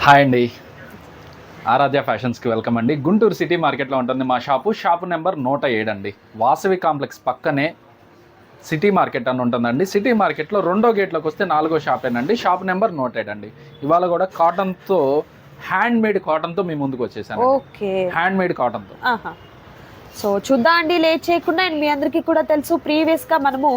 Hi అండి, ఆరాధ్య ఫ్యాషన్స్కి welcome అండి. Guntur city మార్కెట్లో ఉంటుంది మా షాపు నెంబర్ 107 అండి. వాసవి కాంప్లెక్స్ పక్కనే సిటీ మార్కెట్ అని ఉంటుందండి. సిటీ మార్కెట్లో 2వ గేట్లోకి వస్తే 4వ షాపేనండి. షాప్ నెంబర్ 107 అండి. ఇవాళ కూడా కాటన్తో, హ్యాండ్ మేడ్ కాటన్తో మీ ముందుకు వచ్చేసాను. ఓకే, హ్యాండ్ మేడ్ కాటన్తో. సో చూద్దాం అండి, లేట్ చేయకుండా. అండ్ మీ అందరికీ కూడా తెలుసు, ప్రీవియస్గా మనము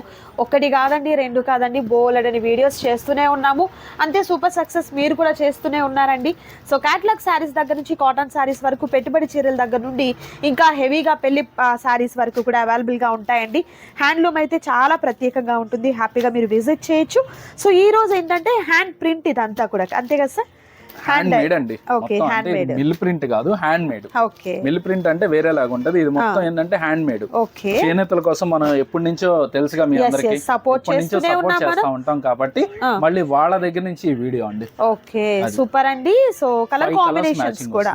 ఒకటి కాదండి, 2 కాదండి, బోలెడని వీడియోస్ చేస్తూనే ఉన్నాము. అంతే సూపర్ సక్సెస్ మీరు కూడా చేస్తూనే ఉన్నారండి. సో క్యాట్లాగ్ శారీస్ దగ్గర నుంచి కాటన్ శారీస్ వరకు, పెట్టుబడి చీరల దగ్గర నుండి ఇంకా హెవీగా పెళ్లి శారీస్ వరకు కూడా అవైలబుల్గా ఉంటాయండి. హ్యాండ్లూమ్ అయితే చాలా ప్రత్యేకంగా ఉంటుంది, హ్యాపీగా మీరు విజిట్ చేయొచ్చు. సో ఈ రోజు ఏంటంటే హ్యాండ్ ప్రింట్ ఇదంతా కూడా, అంతే కదా సార్? హ్యాండ్ మేడ్ అండి. మిల్ ప్రింట్ కాదు, హ్యాండ్ మేడ్. మిల్ ప్రింట్ అంటే వేరే లాగా ఉంటది, ఇది మొత్తం ఏంటంటే హ్యాండ్ మేడ్. చేనేతల కోసం మనం ఎప్పటి నుంచో తెలుసుగా మీ అందరికి సపోర్ట్ చేస్తా ఉంటాం కాబట్టి మళ్ళీ వాళ్ళ దగ్గర నుంచి ఈ వీడియో అండి. ఓకే, సూపర్ అండి. సో కలర్ కాంబినేషన్స్ కూడా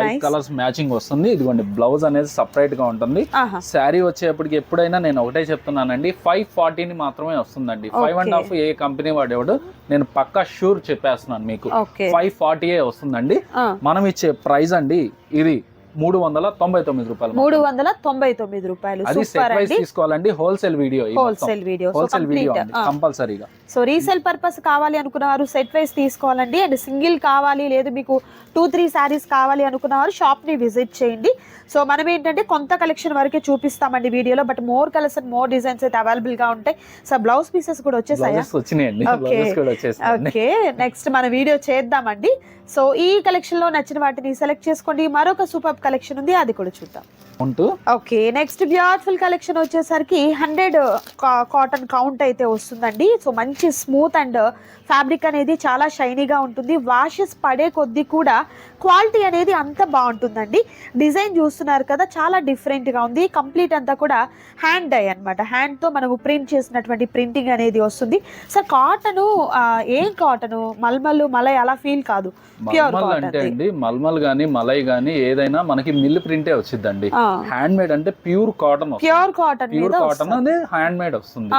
5 కలర్స్ మ్యాచింగ్ వస్తుంది. ఇదిగోండి, బ్లౌజ్ అనేది సపరేట్ గా ఉంటుంది. శారీ వచ్చేప్పటికి ఎప్పుడైనా నేను ఒకటే చెప్తున్నానండి, 540 మాత్రమే వస్తుందండి. 5.5 ఏ కంపెనీ వాడేవాడు, నేను పక్కా షూర్ చెప్పేస్తున్నాను మీకు. 540 వస్తుందండి. మనం ఇచ్చే ప్రైస్ అండి ఇది 399 రూపాయలు. 399 రూపాయలు. అది సెట్ వైస్ తీసుకోవాలండి. హోల్సేల్ వీడియో కంపల్సరీగా. సో రీసేల్ పర్పస్ కావాలి అనుకున్నవారు సెట్ వైస్ తీసుకోవాలండి. అండ్ సింగిల్ కావాలి, లేదు మీకు 2-3 శారీస్ కావాలి అనుకున్నవారు షాప్ ని విజిట్ చేయండి. సో మనం ఏంటంటే కొంత కలెక్షన్ వరకే చూపిస్తామండి వీడియోలో, but more colours and more designs అయితే అవైలబుల్ గా ఉంటాయి. సో బ్లౌజ్ పీసెస్ కూడా వచ్చేసాయా? ఓకే, నెక్స్ట్ మన వీడియో చేద్దామండి. సో ఈ కలెక్షన్ లో నచ్చిన వాటిని సెలెక్ట్ చేసుకోండి. మరొక సూపర్ కలెక్షన్ ఉంది, అది కూడా చూద్దాం. ఓకే, నెక్స్ట్ బ్యూటిఫుల్ కలెక్షన్ వచ్చేసరికి 100 కాటన్ కౌంట్ అయితే వస్తుందండి. సో మంచి స్మూత్ అండ్ ఫ్యాబ్రిక్ అనేది చాలా షైనీగా ఉంటుంది. వాషెస్ పడే కొద్దీ కూడా క్వాలిటీ అనేది అంత బాగుంటుందండి. డిజైన్ చూస్తున్నారు కదా, చాలా డిఫరెంట్గా ఉంది. కంప్లీట్ అంతా కూడా హ్యాండ్ డై అనమాట. హ్యాండ్తో మనము ప్రింట్ చేసినటువంటి ప్రింటింగ్ అనేది వస్తుంది. సో కాటను ఏం కాటను, మలై అలా ఫీల్ కాదు, ప్యూర్ అంటే అండి. మల్మల్ గానీ మలై గానీ ఏదైనా మనకి మిల్ ప్రింటే వచ్చిందండి. హ్యాండ్ మేడ్ అంటే ప్యూర్ కాటన్ అనేది హ్యాండ్ మేడ్ వస్తుంది.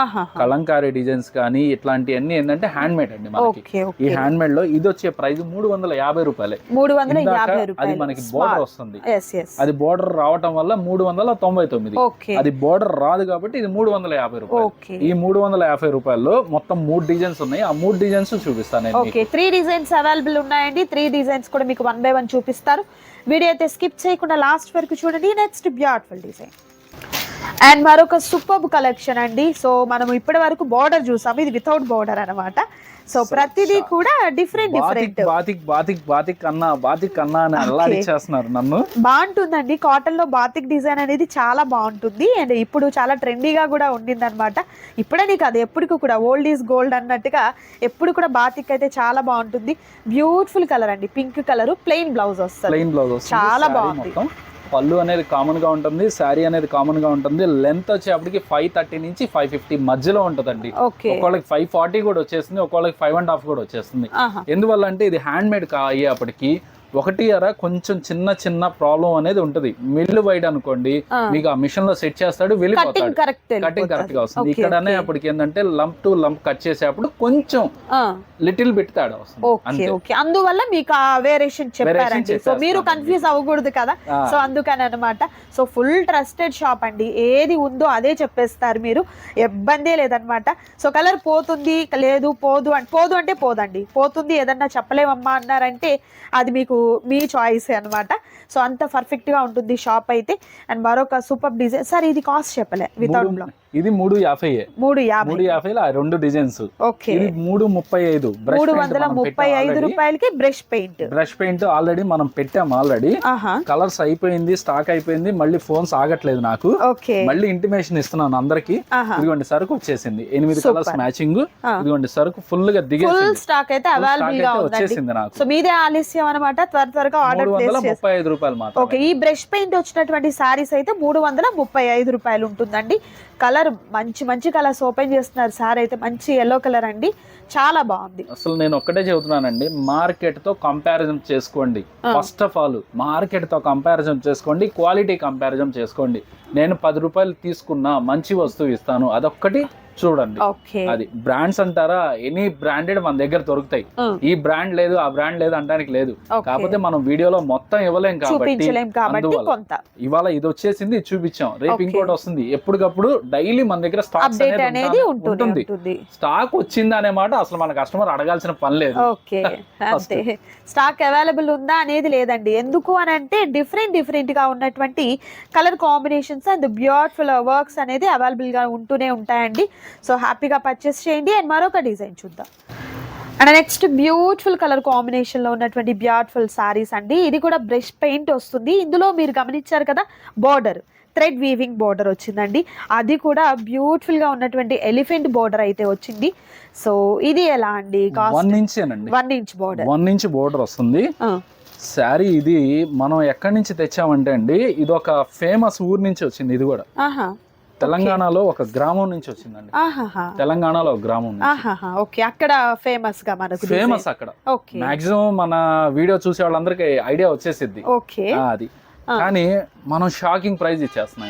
కలంకారీ డిజైన్స్ కానీ ఇట్లాంటివన్నీ ఏంటంటే హ్యాండ్ మేడ్ అండి. మనకి ఈ హ్యాండ్ మేడ్ లో ఇది వచ్చే ప్రైస్ 350 రూపాయలు. అది మనకి బోర్డర్ వస్తుంది. అది బోర్డర్ రావటం వల్ల 399. అది బోర్డర్ రాదు కాబట్టి ఇది 350 రూపాయలు. ఈ 350 రూపాయల్లో మొత్తం 3 డిజైన్స్ ఉన్నాయి. ఆ 3 డిజైన్స్ చూపిస్తాను. 3 డిజైన్స్ అవైలబుల్ ఉన్నాయండి. 3 డిజైన్స్ కూడా మీకు 1 by 1 చూపిస్తారు. వీడియో అయితే స్కిప్ చేయకుండా లాస్ట్ వరకు చూడండి. నెక్స్ట్ బ్యూటిఫుల్ డిజైన్ అండ్ మరొక సూపర్ కలెక్షన్ అండి. సో మనం ఇప్పటి వరకు బార్డర్ చూసాము, ఇది వితౌట్ బార్డర్ అనమాట. సో ప్రతిదీ కూడా డిఫరెంట్ నన్ను బాగుంటుందండి. కాటన్ లో బాతిక్ డిజైన్ అనేది చాలా బాగుంటుంది. అండ్ ఇప్పుడు చాలా ట్రెండీగా కూడా ఉండింది అనమాట. ఇప్పుడని కాదు, ఎప్పటికీ కూడా ఓల్డ్ ఈజ్ గోల్డ్ అన్నట్టుగా ఎప్పుడు కూడా బాతిక్ అయితే చాలా బాగుంటుంది. బ్యూటిఫుల్ కలర్ అండి, పింక్ కలర్. ప్లెయిన్ బ్లౌజ్ వస్తుంది, చాలా బాగుంది. పళ్ళు అనేది కామన్ గా ఉంటుంది, శారీ అనేది కామన్ గా ఉంటుంది. లెంత్ వచ్చేప్పటికి 530 నుంచి 550 మధ్యలో ఉంటదండి. ఒకళ్ళకి 540 కూడా వచ్చేస్తుంది, ఒకళ్ళకి 5.5 కూడా వచ్చేస్తుంది. ఎందువల్ల అంటే ఇది హ్యాండ్ మేడ్ అయ్యేప్పటికి ఒకటి అర కొంచెం చిన్న ప్రాబ్లం అనేది ఉంటది. మిల్ వైడ్ అనుకోండి, మీకు ఆ మిషన్ లో సెట్ చేస్తాడు, వెళ్ళిపోతాడు, కటింగ్ కరెక్ట్ గా వస్తుంది. ఇక్కడనే అప్పటికి ఏంటంటే లంప్ టు లంప్ కట్ చేసేప్పుడు కొంచెం లిటిల్ బిట్ తేడా వస్తుంది. అందువల్ల మీకు ఆ వేరియేషన్ చెప్పారండి. సో మీరు కన్ఫ్యూజ్ అవ్వకూడదు కదా, సో అందుకని అనమాట. సో ఫుల్ ట్రస్టెడ్ షాప్ అండి, ఏది ఉందో అదే చెప్పేస్తారు మీరు, ఇబ్బందే లేదనమాట. సో కలర్ పోతుంది లేదు, పోదు అంటే పోదండి, పోతుంది ఏదన్నా చెప్పలేమమ్మా అన్నారంటే అది మీకు మీ చాయిస్ అనమాట. సో అంత పర్ఫెక్ట్ గా ఉంటుంది షాప్ అయితే. అండ్ మరొక సూపర్ డిజైన్. సార్ ఇది కాస్ట్ చెప్పలే, వితౌట్ బ్లౌజ్ ఇది 350 2 డిజైన్స్. ఇది 335. 335 రూపాయలకి బ్రష్ పెయింట్ ఆల్రెడీ మనం పెట్టాము. ఆల్రెడీ కలర్స్ అయిపోయింది, స్టాక్ అయిపోయింది. మళ్ళీ ఫోన్స్ ఆగట్లేదు నాకు. మళ్ళీ ఇంటిమేషన్ ఇస్తున్నాను అందరికి. ఇదిగోండి సరుకు వచ్చేసింది, 8 కలర్స్ మ్యాచింగ్. ఇదిగోండి సరుకు ఫుల్ గా దిగేసింది, స్టాక్ అయితే అవైలబుల్ గా వచ్చేసింది నాకు. సో మీదే ఆలస్యం అనమాట, త్వరగా ఆర్డర్ ప్లేస్ చేయండి. 335 రూపాయలు మాత్రం. ఓకే, ఈ బ్రష్ పెయింట్ వచ్చినటువంటి సారీస్ అయితే 335 రూపాయలు ఉంటుందండి. కలర్ మంచి కలర్స్ ఓపెన్ చేస్తున్నారు సార్ అయితే. మంచి ఎల్లో కలర్ అండి, చాలా బాగుంది. అసలు నేను ఒక్కటే చెబుతున్నానండి, మార్కెట్ తో కంపారిజన్ చేసుకోండి. ఫస్ట్ ఆఫ్ ఆల్ మార్కెట్ తో కంపారిజన్ చేసుకోండి, క్వాలిటీ కంపారిజన్ చేసుకోండి. నేను 10 రూపాయలు తీసుకున్నా మంచి వస్తువు ఇస్తాను, అదొక్కటి చూడండి. అది బ్రాండ్స్ అంటారా, ఎనీ బ్రాండెడ్ మన దగ్గర దొరుకుతాయి. ఈ బ్రాండ్ లేదు ఆ బ్రాండ్ లేదు అంటానికి లేదు, కాకపోతే మనం వీడియోలో మొత్తం ఇవ్వలేం కాబట్టి ఇవాళ ఇది వచ్చేసింది, ఇది చూపించాం, రేపు ఇంకోటి వస్తుంది. ఎప్పటికప్పుడు డైలీ మన దగ్గర స్టాక్ అనేది ఉంటుంది. స్టాక్ వచ్చిందా అనే మాట అసలు మన కస్టమర్ అడగాల్సిన పని లేదు. స్టాక్ అవైలబుల్ ఉందా అనేది లేదండి. ఎందుకు అని అంటే డిఫరెంట్ గా ఉన్నటువంటి colour combinations and beautiful works అనేది అవైలబుల్ గా ఉంటూనే ఉంటాయండి. సో హ్యాపీగా పర్చేస్ చేయండి. అండ్ మరొక డిజైన్ చూద్దాం. And next beautiful colour combination లో ఉన్నటువంటి బ్యూటిఫుల్ సారీస్ అండి. ఇది కూడా బ్రష్ పెయింట్ వస్తుంది. ఇందులో మీరు గమనించారు కదా, బార్డర్ థ్రెడ్ వీవింగ్ బార్డర్ వచ్చిందండి. అది కూడా బ్యూటిఫుల్ గా ఉన్నటువంటి ఎలిఫెంట్ బార్డర్ అయితే వచ్చింది. సో ఇది ఎలా అండి? 1 ఇంచ్ బార్డర్, 1 ఇంచ్ బార్డర్ వస్తుంది. శారీ ఇది మనం ఎక్కడి నుంచి తెచ్చామంటే అండి, ఇది ఒక ఫేమస్ ఊరు నుంచి వచ్చింది. ఇది కూడా తెలంగాణలో ఒక గ్రామం నుంచి వచ్చిందండి. తెలంగాణలో ఒక గ్రామం. అక్కడ ఫేమస్ గా మనకు ఫేమస్ అక్కడ మాక్సిమం మన వీడియో చూసే వాళ్ళందరికీ ఐడియా వచ్చేసిద్ది అది. కానీ మనం షాకింగ్ ప్రైస్ ఇచ్చేస్తున్నాం.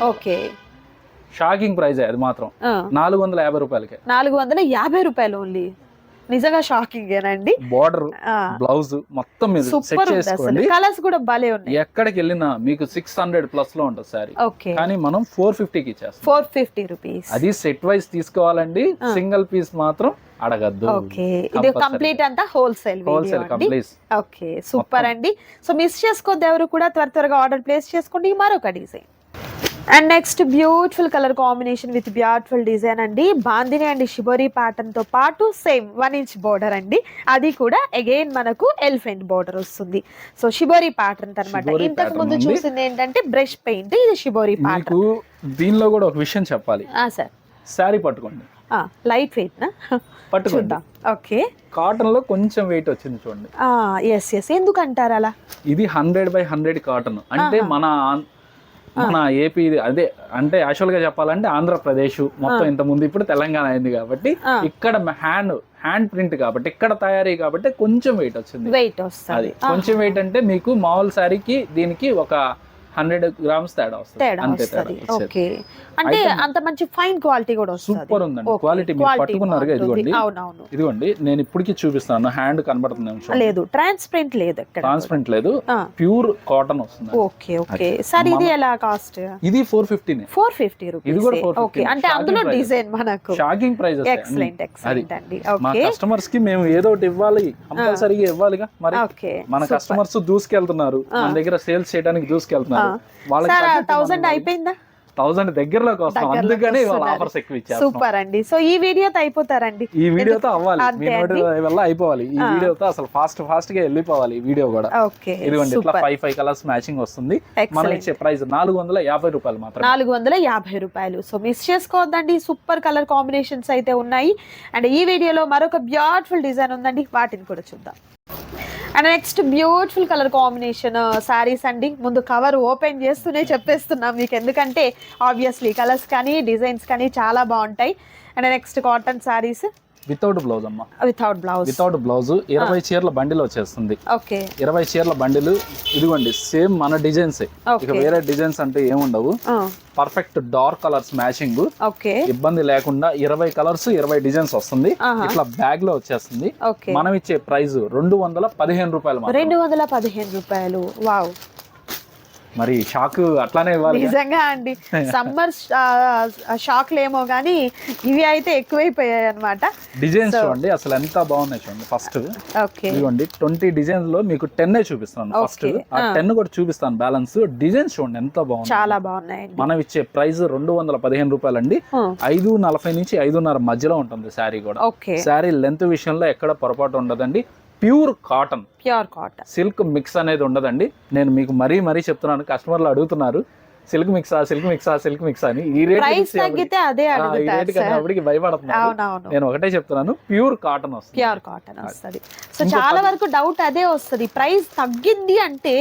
షాకింగ్ ప్రైజ్ అది మాత్రం 450 రూపాయలకే. 450 రూపాయలు ఓన్లీ. నిజంగా షాకింగ్ ఏనండి. బోర్డర్, బ్లౌజ్ మొత్తం మీరు సెట్ చేసుకోండి. కలర్స్ కూడా భలే ఉన్నాయి. ఎక్కడికి వెళ్ళినా మీకు 600 ప్లస్ లో ఉంటుంది సారీ. కానీ మనం 450 కి ఇచ్చేస్తాం. 450 రూపీస్. అది సెట్ వైస్ తీసుకోవాలండి, సింగిల్ పీస్ మాత్రం అడగద్దు. ఇది కంప్లీట్ అంతా హోల్సేల్ కంప్లీట్. ఓకే, సూపర్ అండి. సో మిస్ చేసుకోవద్దు ఎవరు కూడా, త్వరగా ఆర్డర్ ప్లేస్ చేసుకోండి. మరొక design. And next beautiful colour combination with beautiful design అండి. బాందిని అండ్ షిబోరి ప్యాటర్న్ తో పాటు సేమ్ 1 ఇంచ్ బోర్డర్ అండి. అది కూడా అగైన్ మనకు ఎలిఫెంట్ బోర్డర్ వస్తుంది. సో షిబోరి ప్యాటర్న్ అన్నమాట. ఇంతకు ముందు చూసింది ఏంటంటే బ్రష్ పెయింట్, ఇది షిబోరి ప్యాటర్న్. దీనిలో కూడా ఒక విషయం చెప్పాలి సార్. శారీ పట్టుకోండి, లైట్ వెయిట్ నా పట్టుకుందాం. ఓకే, కాటన్ లో కొంచెం వెయిట్ వచ్చింది చూడండి. ఎస్ ఎందుకంటారు అలా? ఇది 100/100 కాటన్ అంటే మన ఏపీ, అదే అంటే యాక్చువల్ గా చెప్పాలంటే ఆంధ్రప్రదేశ్ మొత్తం ఇంత ముందు ఇప్పుడు తెలంగాణ అయింది కాబట్టి ఇక్కడ హ్యాండ్ ప్రింట్ కాబట్టి ఇక్కడ తయారీ కాబట్టి కొంచెం వెయిట్ వచ్చింది. అది కొంచెం వెయిట్ అంటే మీకు మామూలు శారీకి దీనికి ఒక 100 గ్రామ్స్ తేడా వస్తుంది. ఓకే, అంటే అంత మంచి ఫైన్ క్వాలిటీ కూడా వస్తుంది. సూపర్ ఉందండి క్వాలిటీ. మీరు పట్టుకున్నారు ఇదిగోండి, ఇదిగోండి నేను ఇప్పటికీ చూపిస్తాను. హ్యాండ్ కనబడుతుంది లేదు, ట్రాన్స్పరెంట్ లేదు, ట్రాన్స్పరెంట్ లేదు, ప్యూర్ కాటన్ వస్తుంది. ఓకే ఓకే సార్, ఇది ఎలా కాస్ట్? ఇది 450 రూపీస్. ఇది కూడా 450. అంటే అందులో డిజైన్ మనకు షాకింగ్ ప్రైస్. ఎక్సలెంట్ అండి. మా కస్టమర్స్ కి మేము ఏదో ఒకటి ఇవ్వాలి, కంపల్సరీగా ఇవ్వాలిగా. మరి మన కస్టమర్స్ దూసుకెళ్తున్నారు, మన దగ్గర సేల్స్ చేయడానికి దూసుకెళ్తున్నారు. వాళ్ళకి 1000 అయిపోయిందా? 1000 దగ్గరలోకి వస్తాం, అందుకని ఆఫర్స్ ఎక్కువ ఇచ్చారు. సూపర్ అండి. సో ఈ వీడియోతో అయిపోతారండి, ఈ వీడియోతో అవ్వాలి, వల్ల అయిపోవాలి. ఈ వీడియోతో అసలు ఫాస్ట్ గా వెళ్ళిపోవాలి ఈ వీడియో కూడా. ఇదిగోండి ఇట్లా 5 కలర్స్ మ్యాచింగ్ వస్తుంది. మనం ఇచ్చే ప్రైస్ 450 రూపాయలు మాత్రం. 450 రూపాయలు. సో మిస్ చేసుకోవద్దండి, సూపర్ కలర్ కాంబినేషన్స్ అయితే ఉన్నాయి. అండ్ ఈ వీడియోలో మరొక బ్యూటిఫుల్ డిజైన్ ఉందండి, వాటిని కూడా చూద్దాం. And next beautiful colour combination saris అండి. ముందు కవర్ ఓపెన్ చేస్తూనే చెప్పేస్తున్నాం మీకు, ఎందుకంటే ఆబ్వియస్లీ కలర్స్ కానీ డిజైన్స్ కానీ చాలా బాగుంటాయి. And next cotton saris without blouse అమ్మా, వితౌట్ బ్లౌజ్ 20 చీరల బండిల్ వచ్చేస్తుంది. 20 చీరల బండిల్. ఇదిగోండి సేమ్ మన డిజైన్స్, ఇక వేరే డిజైన్స్ అంటే ఏముండవు. పర్ఫెక్ట్ డార్క్ కలర్స్ మ్యాచింగ్, ఇబ్బంది లేకుండా 20 కలర్స్ 20 డిజైన్స్ వస్తుంది. ఇట్లా బ్యాగ్ లో వచ్చేస్తుంది. మనం ఇచ్చే ప్రైస్ 215 రూపాయలు. 215 రూపాయలు. వావ్, మరి షాక్ అట్లానే ఇవ్వాలి నిజంగా అండి. సమ్మర్ షాక్లు ఏమో కానీ ఇవి అయితే ఎక్కువైపోయాయి అన్నమాట. డిజైన్స్ చూడండి అసలు ఎంత బాగున్నాయి చూడండి. ఫస్ట్ ఇదిగోండి 20 డిజైన్స్ లో మీకు 10 చూపిస్తాను. ఫస్ట్ ఆ 10 కూడా చూపిస్తాను. బ్యాలెన్స్ డిజైన్స్ చూడండి ఎంత బాగుంది, చాలా బాగున్నాయి. మనం ఇచ్చే ప్రైస్ 215 రూపాయలు అండి. 540 నుంచి 5.5 మధ్యలో ఉంటుంది శారీ కూడా. శారీ లెంత్ విషయంలో ఎక్కడ పొరపాటు ఉండదండి. ప్యూర్ కాటన్, సిల్క్ మిక్స్ అనేది ఉండదండి. నేను మీకు మరీ చెప్తున్నాను, కస్టమర్లు అడుగుతున్నారు సిల్క్ మిక్సా అని. ఈ రేట్ భయపడుతున్నారు. నేను ఒకటే చెప్తున్నాను, ప్యూర్ కాటన్ వస్తుంది. సో చాలా వరకు డౌట్ అదే వస్తుంది, ప్రైస్ తగ్గింది అంటే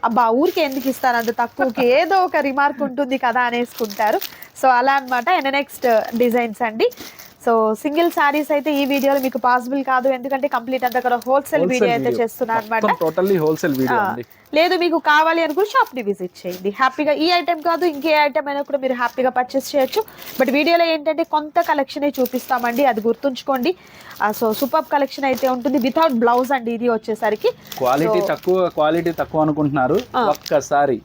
అబ్బా ఊరికి ఎందుకు ఇస్తారు అంత తక్కువకి, ఏదో ఒక రిమార్క్ ఉంటుంది కదా అనేసుకుంటారు. సో అలా అన్నమాట. అండ్ నెక్స్ట్ డిజైన్స్ అండి. సో సింగిల్ సారీస్ అయితే ఈ వీడియోలో మీకు పాసిబుల్ కాదు, ఎందుకంటే కంప్లీట్ అంతా కూడా హోల్సేల్ వీడియో అయితే చేస్తున్నా అనమాట. టోటల్లీ హోల్సేల్ వీడియో అండి. లేదు మీకు కావాలి అనుకుని షాప్ ని విజిట్ చేయండి, హ్యాపీగా ఈ ఐటమ్ కాదు ఇంకే ఐటమ్ అయినా కూడా మీరు హ్యాపీగా పర్చేస్ చేయొచ్చు. బట్ వీడియోలో ఏంటంటే కొంత కలెక్షన్ చూపిస్తామండి, అది గుర్తుంచుకోండి. సో సూపర్ కలెక్షన్ అయితే ఉంటుంది వితౌట్ బ్లౌజ్ అండి ఇది వచ్చేసరికి. క్వాలిటీ తక్కువ అనుకుంటున్నారు, ఒక్కసారి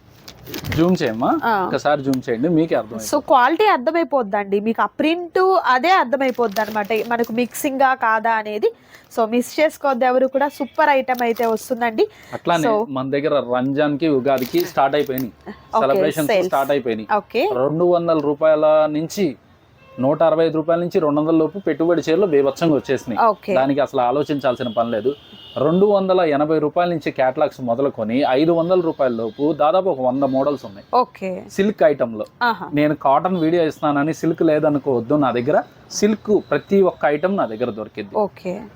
జూమ్ చేయమ్మా, ఒకసారి జూమ్ చేయండి మీకే అర్థం. సో క్వాలిటీ అర్థమైపోద్దండి మీకు, ఆ ప్రింట్ అదే అర్థమైపోద్ది అనమాట మనకు మిక్సింగా కాదా అనేది. సో మిస్ చేసుకోవద్దు ఎవరు కూడా, సూపర్ ఐటమ్ అయితే వస్తుందండి. అట్లానే మన దగ్గర రంజాన్ కి ఉగాదికి స్టార్ట్ అయిపోయినాయి, సెలబ్రేషన్స్ స్టార్ట్ అయిపోయినాయి. 200 రూపాయల నుంచి 165 రూపాయల నుంచి 200 లోపు పెట్టుబడి చీరలు బేభత్సంగా వచ్చేసినాయి. దానికి అసలు ఆలోచించాల్సిన పని లేదు. 280 రూపాయల నుంచి క్యాటలాగ్స్ మొదలుకొని 500 రూపాయల లోపు దాదాపు ఒక 100 మోడల్స్ ఉన్నాయి సిల్క్ ఐటమ్ లో. నేను కాటన్ వీడియో ఇస్తానని సిల్క్ లేదనుకోవద్దు, నా దగ్గర సిల్క్ ప్రతి ఒక్క ఐటమ్ నా దగ్గర దొరికింది.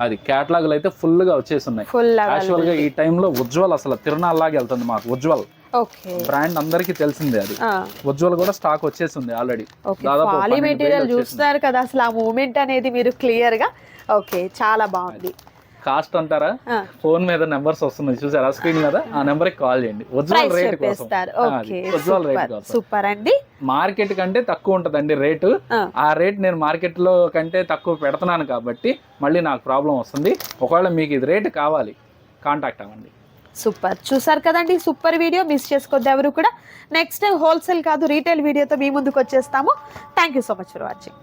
అది క్యాటలాగ్లు అయితే ఫుల్ గా వచ్చేసి ఉన్నాయి. యాక్చువల్ గా ఈ టైంలో ఉజ్వల్ అసలు తిరునాళ్ళలాగా వెళ్తుంది మాకు. ఉజ్వల్ బ్రాండ్ అందరికి తెలిసిందే, అది ఉజ్వల్ కూడా స్టాక్ వచ్చేసింది ఆల్రెడీ. దాదాపు మెటీరియల్ చూస్తున్నారు కదా, అసలు ఆ మూమెంట్ అనేది మీరు క్లియర్ గా. ఓకే చాలా బాగుంది. కాస్ట్ అంటారా, ఫోన్ మీద నెంబర్స్ వస్తున్నాయి చూసారా స్క్రీన్ మీద, ఆ నెంబర్ కి కాల్ చేయండి. ఉజ్వల్ రేట్ కోసం, ఉజ్వల్ రేట్ కోసం. సూపర్ అండి. మార్కెట్ కంటే తక్కువ ఉంటదండి రేటు. ఆ రేట్ నేను మార్కెట్ లో కంటే తక్కువ పెడుతున్నాను కాబట్టి మళ్ళీ నాకు ప్రాబ్లం వస్తుంది. ఒకవేళ మీకు ఇది రేట్ కావాలి కాంటాక్ట్ అవ్వండి. సూపర్, చూసారు కదండి సూపర్ వీడియో, మిస్ చేసుకోవద్దు ఎవరు కూడా. నెక్స్ట్ టైం హోల్సేల్ కాదు రీటైల్ వీడియోతో మీ ముందుకు వచ్చేస్తాము. Thank you so much for watching.